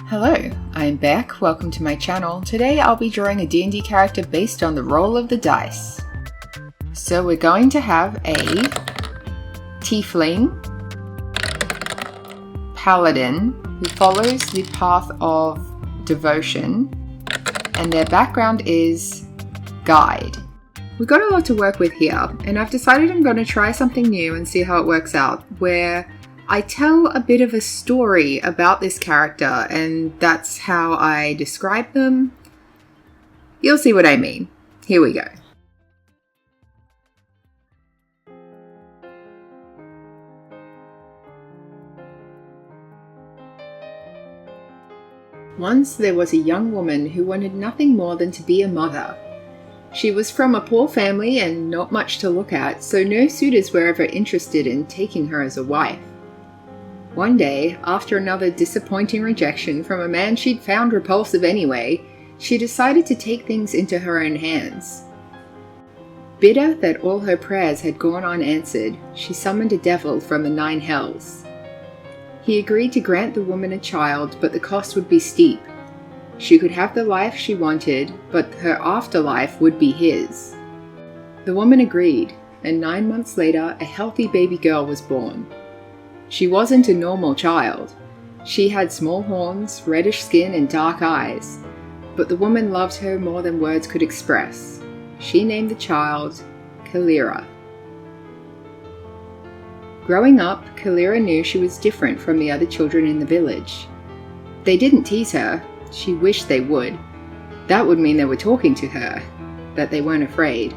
Hello, I'm Beck. Welcome to my channel. Today I'll be drawing a D&D character based on the roll of the dice. So we're going to have a Tiefling Paladin who follows the path of devotion, and their background is guide. We've got a lot to work with here, and I've decided I'm going to try something new and see how it works out, where I tell a bit of a story about this character, and that's how I describe them. You'll see what I mean. Here we go. Once there was a young woman who wanted nothing more than to be a mother. She was from a poor family and not much to look at, so no suitors were ever interested in taking her as a wife. One day, after another disappointing rejection from a man she'd found repulsive anyway, she decided to take things into her own hands. Bitter that all her prayers had gone unanswered, she summoned a devil from the 9 hells. He agreed to grant the woman a child, but the cost would be steep. She could have the life she wanted, but her afterlife would be his. The woman agreed, and 9 months later, a healthy baby girl was born. She wasn't a normal child. She had small horns, reddish skin, and dark eyes. But the woman loved her more than words could express. She named the child Kelira. Growing up, Kelira knew she was different from the other children in the village. They didn't tease her. She wished they would. That would mean they were talking to her, that they weren't afraid.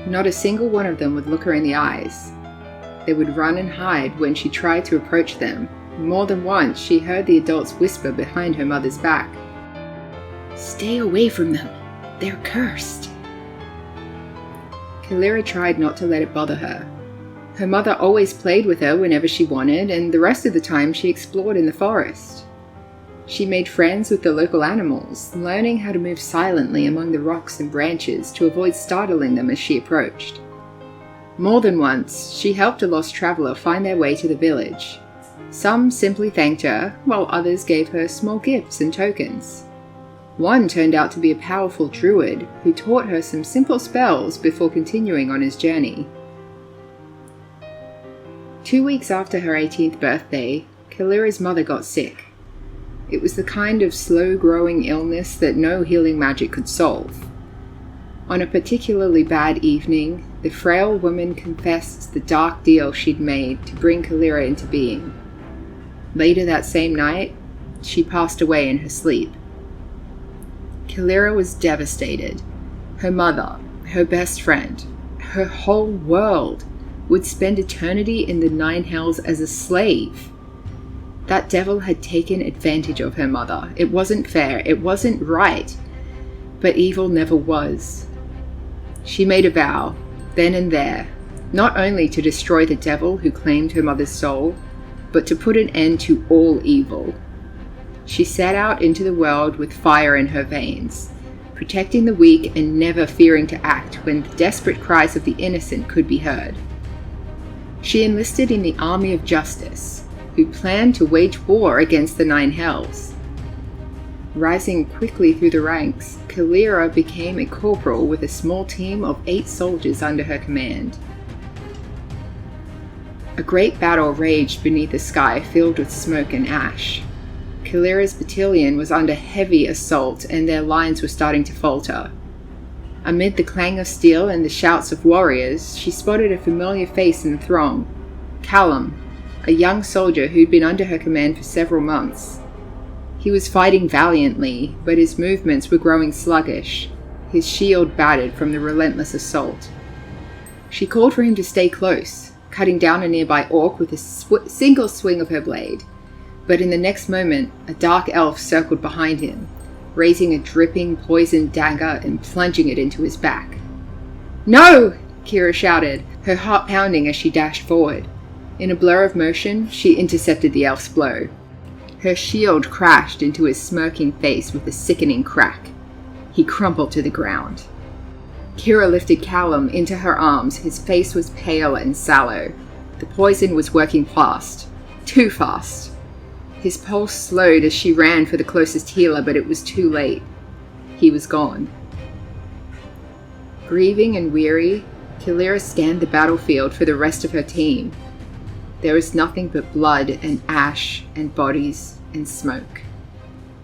Not a single one of them would look her in the eyes. They would run and hide when she tried to approach them. More than once, she heard the adults whisper behind her mother's back, "Stay away from them. They're cursed." Kelira tried not to let it bother her. Her mother always played with her whenever she wanted, and the rest of the time she explored in the forest. She made friends with the local animals, learning how to move silently among the rocks and branches to avoid startling them as she approached. More than once, she helped a lost traveler find their way to the village. Some simply thanked her, while others gave her small gifts and tokens. One turned out to be a powerful druid who taught her some simple spells before continuing on his journey. 2 weeks after her 18th birthday, Kelira's mother got sick. It was the kind of slow-growing illness that no healing magic could solve. On a particularly bad evening, the frail woman confessed the dark deal she'd made to bring Kelira into being. Later that same night, she passed away in her sleep. Kelira was devastated. Her mother, her best friend, her whole world would spend eternity in the 9 hells as a slave. That devil had taken advantage of her mother. It wasn't fair, it wasn't right, but evil never was. She made a vow, then and there, not only to destroy the devil who claimed her mother's soul, but to put an end to all evil. She set out into the world with fire in her veins, protecting the weak and never fearing to act when the desperate cries of the innocent could be heard. She enlisted in the army of justice, who planned to wage war against the 9 hells. Rising quickly through the ranks, Kelira became a corporal with a small team of 8 soldiers under her command. A great battle raged beneath a sky filled with smoke and ash. Kelira's battalion was under heavy assault, and their lines were starting to falter. Amid the clang of steel and the shouts of warriors, she spotted a familiar face in the throng, Callum, a young soldier who'd been under her command for several months. He was fighting valiantly, but his movements were growing sluggish, his shield battered from the relentless assault. She called for him to stay close, cutting down a nearby orc with a single swing of her blade. But in the next moment, a dark elf circled behind him, raising a dripping, poisoned dagger and plunging it into his back. "No!" Kira shouted, her heart pounding as she dashed forward. In a blur of motion, she intercepted the elf's blow. Her shield crashed into his smirking face with a sickening crack. He crumpled to the ground. Kira lifted Callum into her arms. His face was pale and sallow. The poison was working fast. Too fast. His pulse slowed as she ran for the closest healer, but it was too late. He was gone. Grieving and weary, Kelira scanned the battlefield for the rest of her team. There was nothing but blood and ash and bodies and smoke.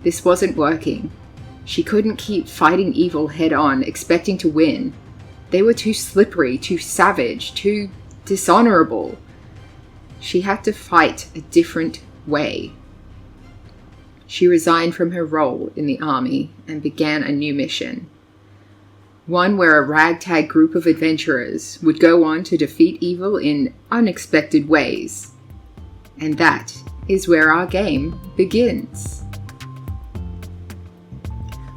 This wasn't working. She couldn't keep fighting evil head-on, expecting to win. They were too slippery, too savage, too dishonorable. She had to fight a different way. She resigned from her role in the army and began a new mission. One where a ragtag group of adventurers would go on to defeat evil in unexpected ways. And that is where our game begins.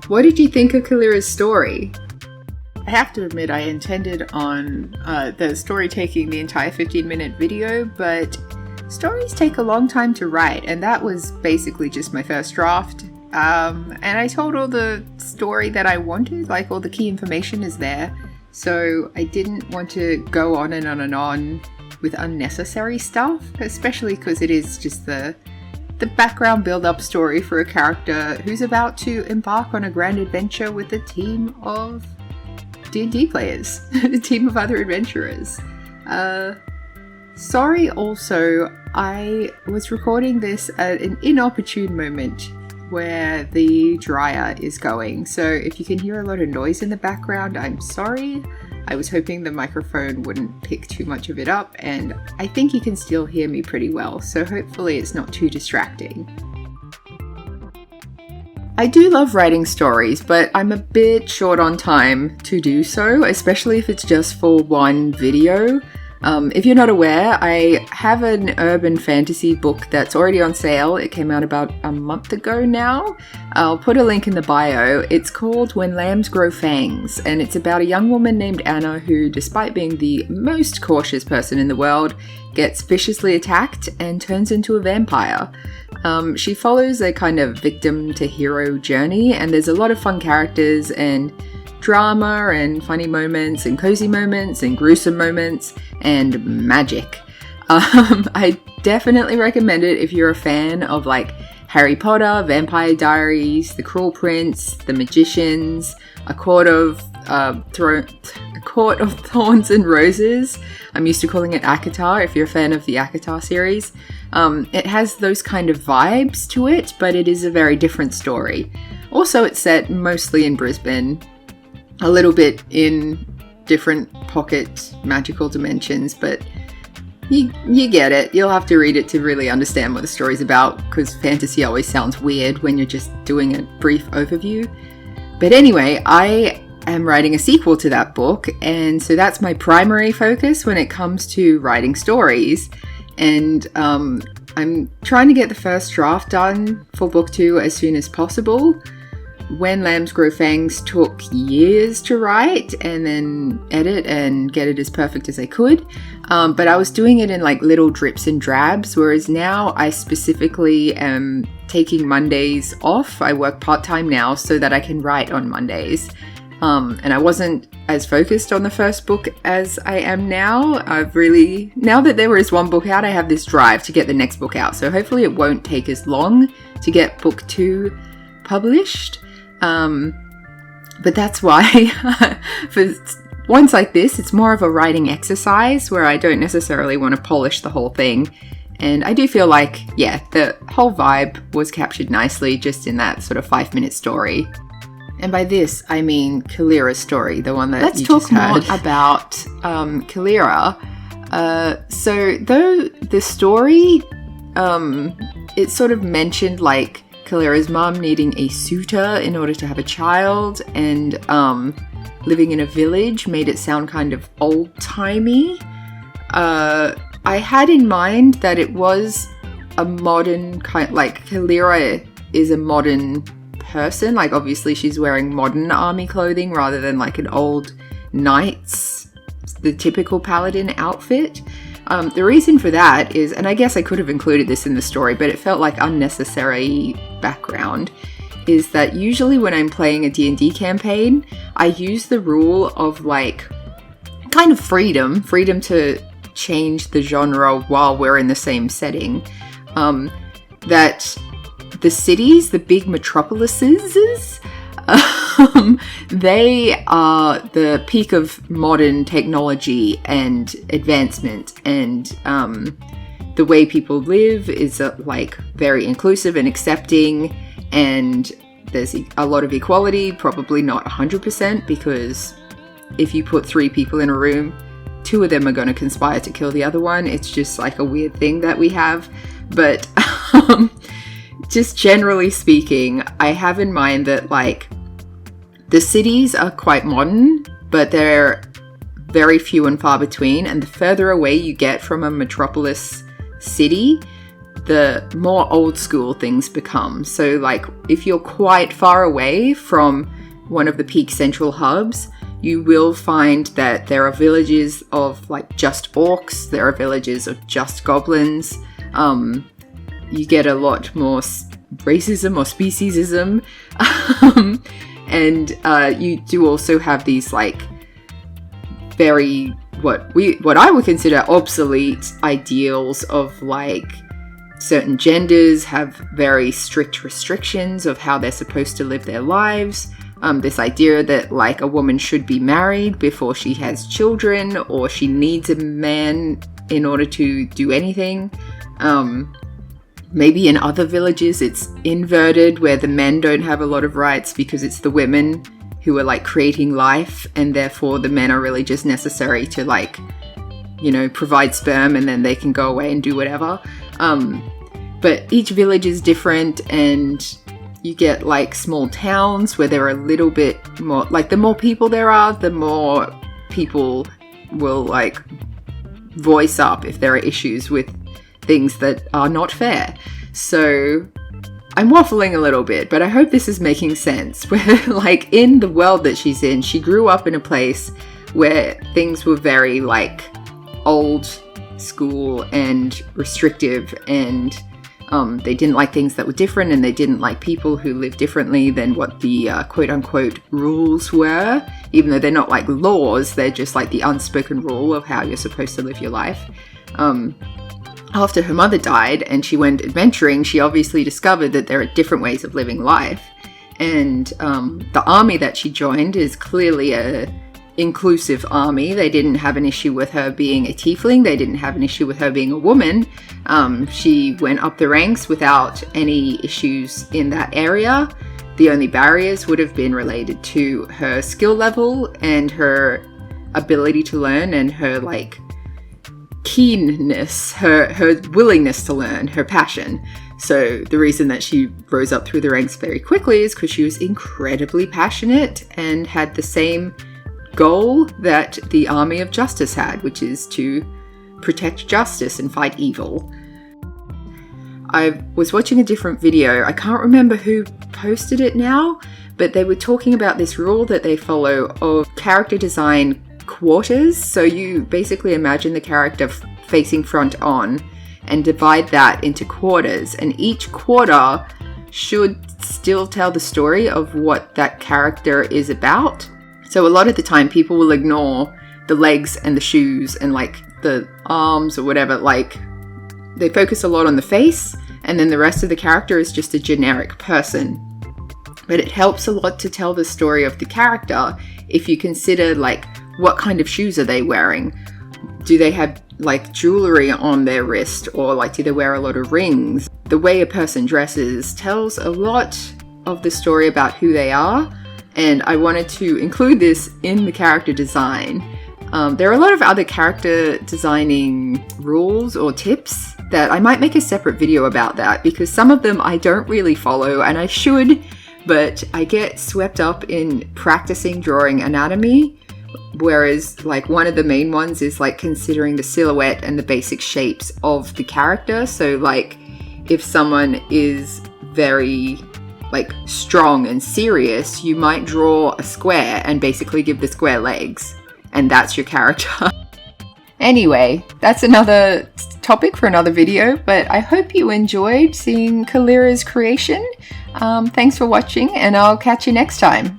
What did you think of Kelira's story? I have to admit I intended on the story taking the entire 15-minute video, but stories take a long time to write, and that was basically just my first draft. And I told all the story that I wanted, like all the key information is there, so I didn't want to go on and on and on with unnecessary stuff, especially because it is just the background build-up story for a character who's about to embark on a grand adventure with a team of D&D players, a team of other adventurers. Sorry also, I was recording this at an inopportune moment where the dryer is going, so if you can hear a lot of noise in the background, I'm sorry. I was hoping the microphone wouldn't pick too much of it up, and I think you can still hear me pretty well, so hopefully it's not too distracting. I do love writing stories, but I'm a bit short on time to do so, especially if it's just for one video. If you're not aware, I have an urban fantasy book that's already on sale. It came out about a month ago now. I'll put a link in the bio. It's called When Lambs Grow Fangs, and it's about a young woman named Anna who, despite being the most cautious person in the world, gets viciously attacked and turns into a vampire. She follows a kind of victim to hero journey, and there's a lot of fun characters and drama and funny moments and cozy moments and gruesome moments and magic. I definitely recommend it if you're a fan of like Harry Potter, Vampire Diaries, The Cruel Prince, The Magicians, A Court of Thorns and Roses. I'm used to calling it ACOTAR if you're a fan of the ACOTAR series. It has those kind of vibes to it, but it is a very different story. Also, it's set mostly in Brisbane, a little bit in different pocket magical dimensions, but you get it. You'll have to read it to really understand what the story's about, because fantasy always sounds weird when you're just doing a brief overview. But anyway, I am writing a sequel to that book, and so that's my primary focus when it comes to writing stories. And I'm trying to get the first draft done for book 2 as soon as possible. When Lambs Grow Fangs took years to write and then edit and get it as perfect as I could. But I was doing it in like little drips and drabs, whereas now I specifically am taking Mondays off. I work part-time now so that I can write on Mondays. And I wasn't as focused on the first book as I am now. Now that there is one book out, I have this drive to get the next book out. So hopefully it won't take as long to get book 2 published. But that's why for ones like this, it's more of a writing exercise where I don't necessarily want to polish the whole thing. And I do feel like, yeah, the whole vibe was captured nicely just in that sort of 5-minute story. And by this, I mean Kelira's story, the one that you just heard. Let's talk more about Kelira. So though the story, it sort of mentioned like Kelira's mum needing a suitor in order to have a child, and living in a village made it sound kind of old-timey. I had in mind that it was a modern kind, like Kelira is a modern person, like obviously she's wearing modern army clothing rather than like an old knight's, the typical paladin outfit. The reason for that is, and I guess I could have included this in the story, but it felt like unnecessary background, is that usually when I'm playing a D&D campaign, I use the rule of like kind of freedom to change the genre while we're in the same setting. that the cities, the big metropolises, they are the peak of modern technology and advancement, and the way people live is like very inclusive and accepting, and there's a lot of equality, probably not 100%, because if you put 3 people in a room, 2 of them are going to conspire to kill the other one. It's just like a weird thing that we have. But just generally speaking, I have in mind that like the cities are quite modern, but they're very few and far between. And the further away you get from a metropolis city, the more old school things become. So like if you're quite far away from one of the peak central hubs, you will find that there are villages of like just orcs, there are villages of just goblins. You get a lot more racism or speciesism. And you do also have these like very what I would consider obsolete ideals of like certain genders have very strict restrictions of how they're supposed to live their lives. This idea that like a woman should be married before she has children, or she needs a man in order to do anything. Maybe in other villages it's inverted, where the men don't have a lot of rights because it's the women who are like creating life, and therefore the men are really just necessary to like, you know, provide sperm, and then they can go away and do whatever. But each village is different, and you get like small towns where there are a little bit more, like the more people there are, the more people will like voice up if there are issues with things that are not fair. So I'm waffling a little bit, but I hope this is making sense. Where like in the world that she's in, she grew up in a place where things were very like old school and restrictive, and they didn't like things that were different, and they didn't like people who lived differently than what the quote-unquote rules were, even though they're not like laws, they're just like the unspoken rule of how you're supposed to live your life. After her mother died and she went adventuring, she obviously discovered that there are different ways of living life, and the army that she joined is clearly a inclusive army. They didn't have an issue with her being a tiefling. They didn't have an issue with her being a woman. She went up the ranks without any issues in that area. The only barriers would have been related to her skill level and her ability to learn, and her like keenness, her willingness to learn, her passion. So the reason that she rose up through the ranks very quickly is because she was incredibly passionate and had the same goal that the Army of Justice had, which is to protect justice and fight evil. I was watching a different video. I can't remember who posted it now, but they were talking about this rule that they follow of character design quarters. So you basically imagine the character facing front on and divide that into quarters, and each quarter should still tell the story of what that character is about. So a lot of the time people will ignore the legs and the shoes and like the arms or whatever. Like they focus a lot on the face, and then the rest of the character is just a generic person. But it helps a lot to tell the story of the character if you consider like what kind of shoes are they wearing? Do they have like jewelry on their wrist, or like do they wear a lot of rings? The way a person dresses tells a lot of the story about who they are. And I wanted to include this in the character design. There are a lot of other character designing rules or tips that I might make a separate video about that, because some of them I don't really follow, and I should, but I get swept up in practicing drawing anatomy, whereas like one of the main ones is like considering the silhouette and the basic shapes of the character. So like if someone is very like strong and serious, you might draw a square and basically give the square legs, and that's your character. Anyway, that's another topic for another video, but I hope you enjoyed seeing Kelira's creation. Thanks for watching, and I'll catch you next time.